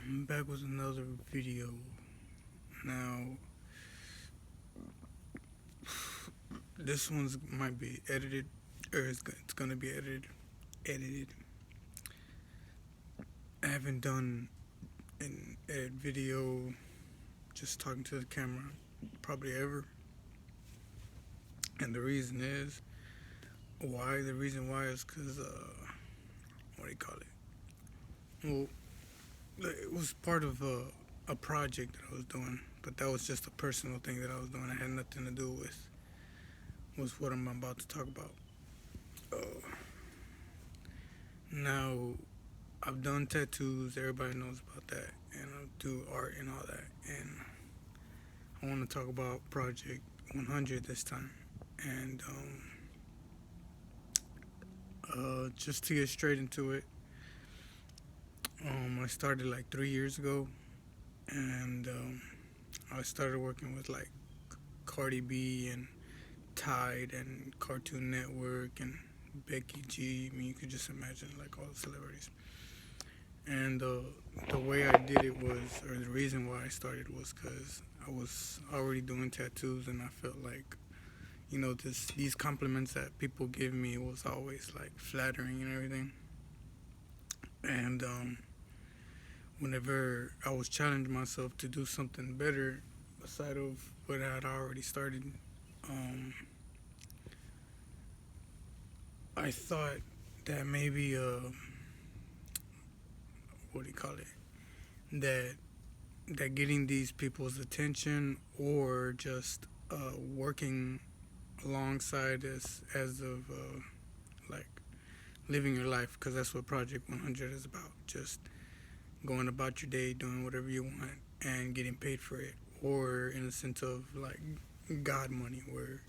I'm back with another video. Now, this one's might be edited, or it's gonna be edited. Edited. I haven't done an edit video just talking to the camera probably ever, and the reason is why. The reason why is because what do you call it? Well, it was part of a project that I was doing, but that was just a personal thing that I was doing. It had nothing to do with what I'm about to talk about. Uh, Now, I've done tattoos. Everybody knows about that, and I do art and all that. And I want to talk about Project 100 this time. And just to get straight into it, I started like 3 years ago, and I started working with like Cardi B and Tide and Cartoon Network and Becky G. I mean, you could just imagine like all the celebrities. And the way I did it was, or the reason why I started was because I was already doing tattoos, and I felt like, these compliments that people give me was always like flattering and everything. And whenever I was challenging myself to do something better aside of what I had already started, um, I thought that maybe, what do you call it? That getting these people's attention, or just working alongside as of like living your life, because that's what Project 100 is about. Just going about your day, doing whatever you want, and getting paid for it, or in the sense of like God money, where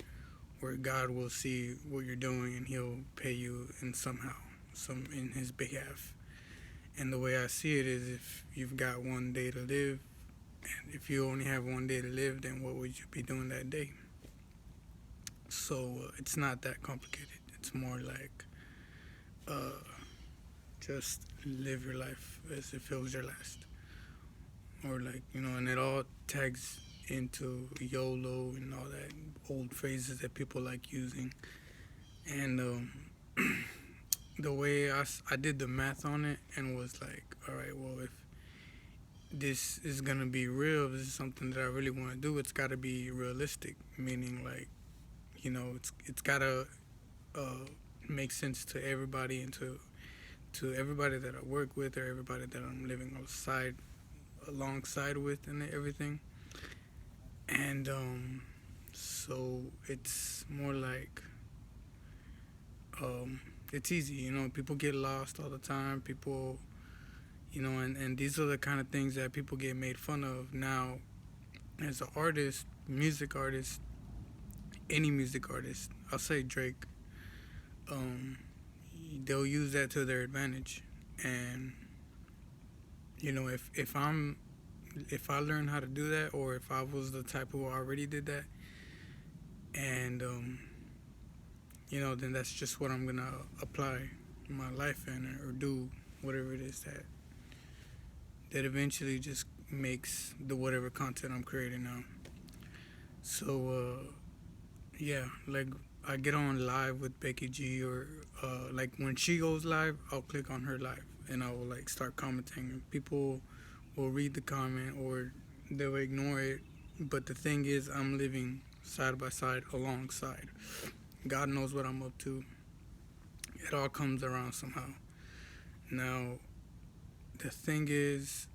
God will see what you're doing and He'll pay you in somehow, some in His behalf. And the way I see it is, if you've got one day to live, and if you only have one day to live, then what would you be doing that day? So it's not that complicated. It's more like uh, just live your life as if it was your last. Or like, and it all tags into YOLO and all that old phrases that people like using. And the way I did the math on it, and was like, all right, well, if this is gonna be real, if this is something that I really want to do, it's got to be realistic. Meaning, like, it's gotta uh, make sense to everybody, and to everybody that I work with, or everybody that I'm living alongside with, and everything. And so it's more like, um, it's easy. People get lost all the time. People, and these are the kind of things that people get made fun of now. As an artist, music artist, any music artist, I'll say Drake, um, they'll use that to their advantage. And if I learned how to do that, or if I was the type who already did that, and then that's just what I'm gonna apply my life in, or do whatever it is that eventually just makes the whatever content I'm creating now. So yeah, like, I get on live with Becky G, or like when she goes live, I'll click on her live, and I will like start commenting, and people will read the comment, or they'll ignore it. But the thing is, I'm living side by side alongside. God knows what I'm up to. It all comes around somehow. Now, the thing is,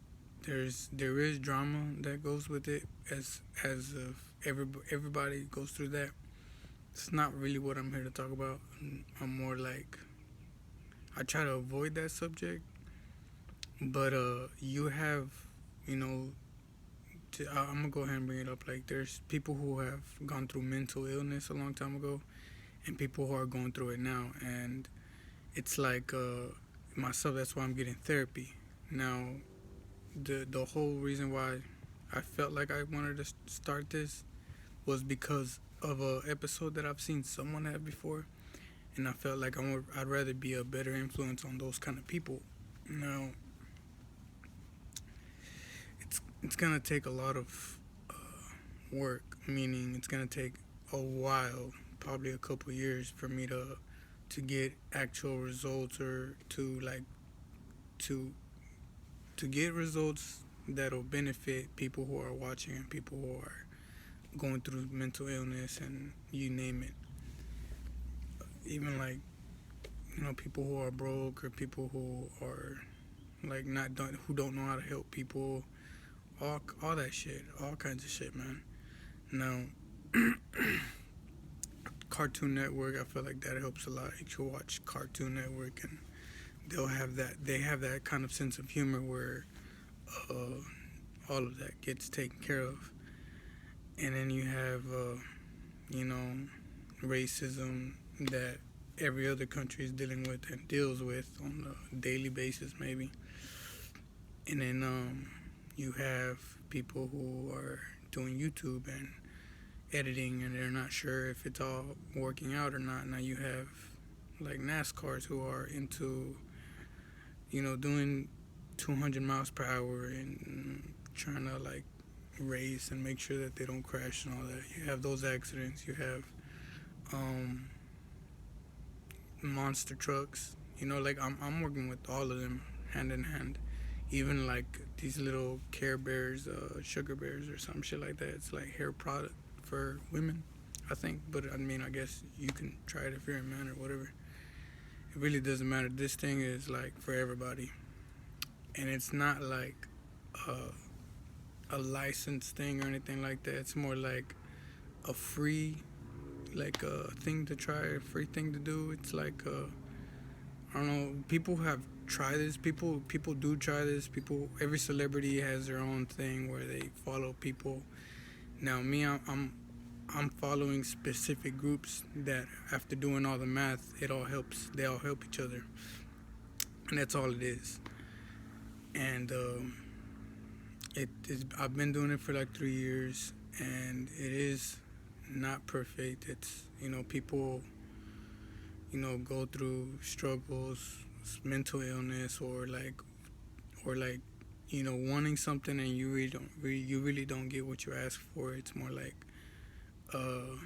there is drama that goes with it, as of everybody goes through that. It's not really what I'm here to talk about. I'm more like, I try to avoid that subject, but you have, you know, I'm gonna go ahead and bring it up. Like, there's people who have gone through mental illness a long time ago, and people who are going through it now, and it's like, myself. That's why I'm getting therapy now. The whole reason why I felt like I wanted to start this was because of a episode that I've seen someone have before, and I felt like I'd rather be a better influence on those kind of people. Now, it's gonna take a lot of work, meaning it's gonna take a while, probably a couple years, for me to get actual results, or to to get results that'll benefit people who are watching and people who are going through mental illness and you name it. Even like, people who are broke, or people who are like not don't who don't know how to help people, all that shit, all kinds of shit, man. Now, Cartoon Network, I feel like that helps a lot. You should watch Cartoon Network, and they have that kind of sense of humor where uh, all of that gets taken care of. And then you have you know racism that every other country is dealing with and deals with on a daily basis, maybe. And then you have people who are doing YouTube and editing, and they're not sure if it's all working out or not. Now you have like NASCARs who are into doing 200 miles per hour and trying to like race and make sure that they don't crash and all that. You have those accidents. You have um, monster trucks. Like I'm working with all of them hand in hand. Even like these little Care Bears, Sugar Bears, or some shit like that. It's like hair product for women, I think. But I mean, I guess you can try it if you're a man or whatever. It really doesn't matter. This thing is like for everybody, and it's not like a licensed thing or anything like that. It's more like a free, like a thing to try, a free thing to do. It's like I don't know. People have tried this. People do try this. Every celebrity has their own thing where they follow people. Now me, I'm following specific groups that after doing all the math, it all helps. They all help each other, and that's all it is. And I've been doing it for like 3 years, and it is not perfect. It's people go through struggles, mental illness, or like wanting something and you really don't get what you ask for. It's more uh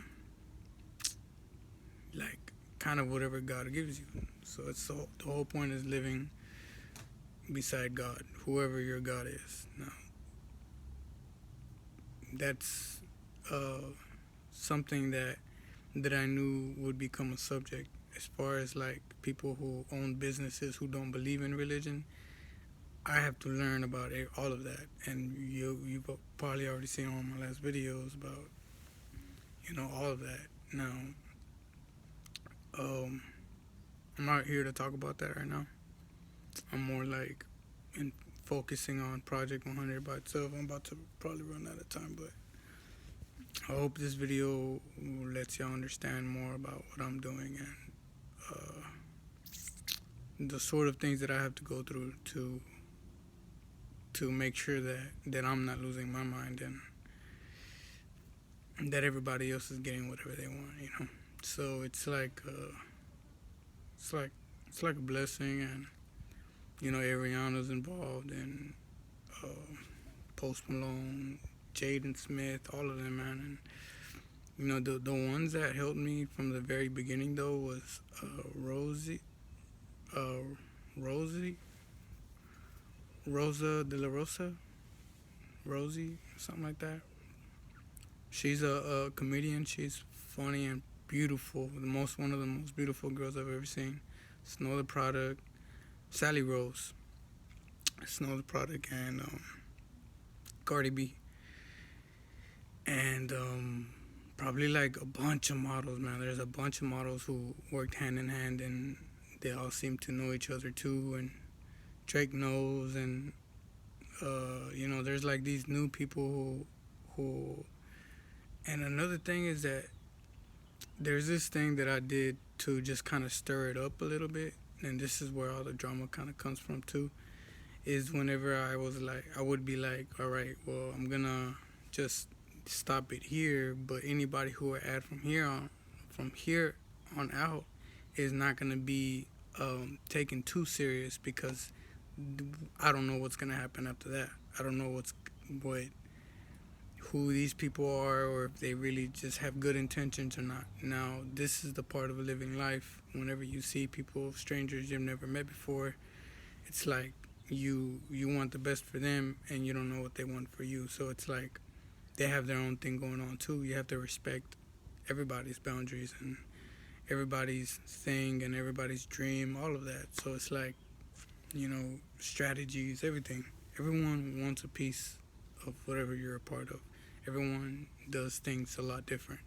like kind of whatever God gives you. So the whole point is living beside God, whoever your God is. Now that's something that I knew would become a subject, as far as like people who own businesses who don't believe in religion. I have to learn about all of that, and you've probably already seen all my last videos about all of that. Now, um, I'm not here to talk about that right now. I'm more like in focusing on Project 100 by itself. I'm about to probably run out of time, but I hope this video lets y'all understand more about what I'm doing and the sort of things that I have to go through to make sure that I'm not losing my mind, and that everybody else is getting whatever they want. So it's like it's like a blessing, and Ariana's involved, and uh, Post Malone, Jaden Smith, all of them, man. And the ones that helped me from the very beginning though was uh, Rosie, Rosa de la Rosa, Rosie, something like that. She's a comedian. She's funny and beautiful. One of the most beautiful girls I've ever seen. Snow the Product, Sally Rose, Snow the Product, and Cardi B, and probably like a bunch of models, man. There's a bunch of models who worked hand in hand, and they all seem to know each other too. And Drake knows, and there's like these new people who. And another thing is that there's this thing that I did to just kind of stir it up a little bit, and this is where all the drama kind of comes from too. Is whenever I would be like, all right, well, I'm gonna just stop it here, but anybody who I add from here on out is not gonna be taken too serious, because I don't know what's gonna happen after that. I don't know what who these people are, or if they really just have good intentions or not. Now, this is the part of living life. Whenever you see people, strangers you've never met before, it's like you want the best for them, and you don't know what they want for you. So it's like they have their own thing going on too. You have to respect everybody's boundaries and everybody's thing and everybody's dream, all of that. So it's like, strategies, everything. Everyone wants a piece of whatever you're a part of. Everyone does things a lot different.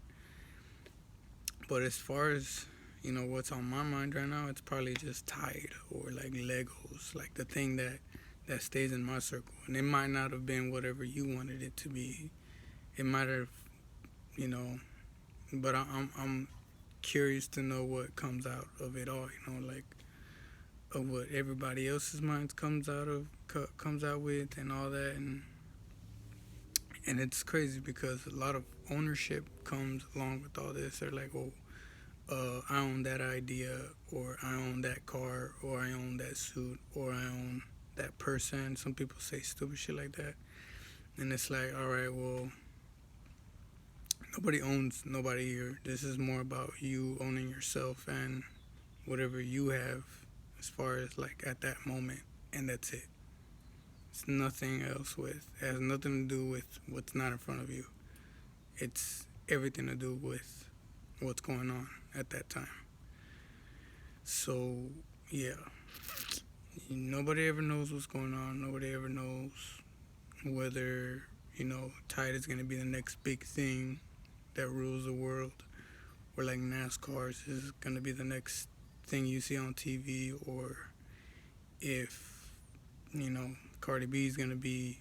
But as far as, what's on my mind right now, it's probably just Tide or like Legos, like the thing that stays in my circle. And it might not have been whatever you wanted it to be. It might have, you know, but I'm curious to know what comes out of it all, like of what everybody else's minds comes out with and all that, and it's crazy because a lot of ownership comes along with all this. They're like, oh, I own that idea, or I own that car, or I own that suit, or I own that person. Some people say stupid shit like that, and it's like, all right, well, nobody owns nobody here. This is more about you owning yourself and whatever you have as far as like at that moment, and that's it. It's nothing else with, it has nothing to do with what's not in front of you. It's everything to do with what's going on at that time. So, yeah. Nobody ever knows what's going on. Nobody ever knows whether, Tide is going to be the next big thing that rules the world, or like NASCAR is going to be the next thing you see on TV, or if, Cardi B is going to be,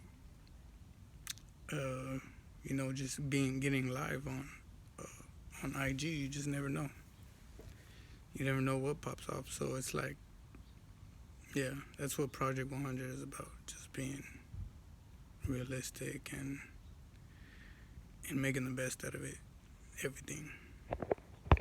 just getting live on IG. You just never know. You never know what pops off. So it's like, yeah, that's what Project 100 is about. Just being realistic and making the best out of it. Everything.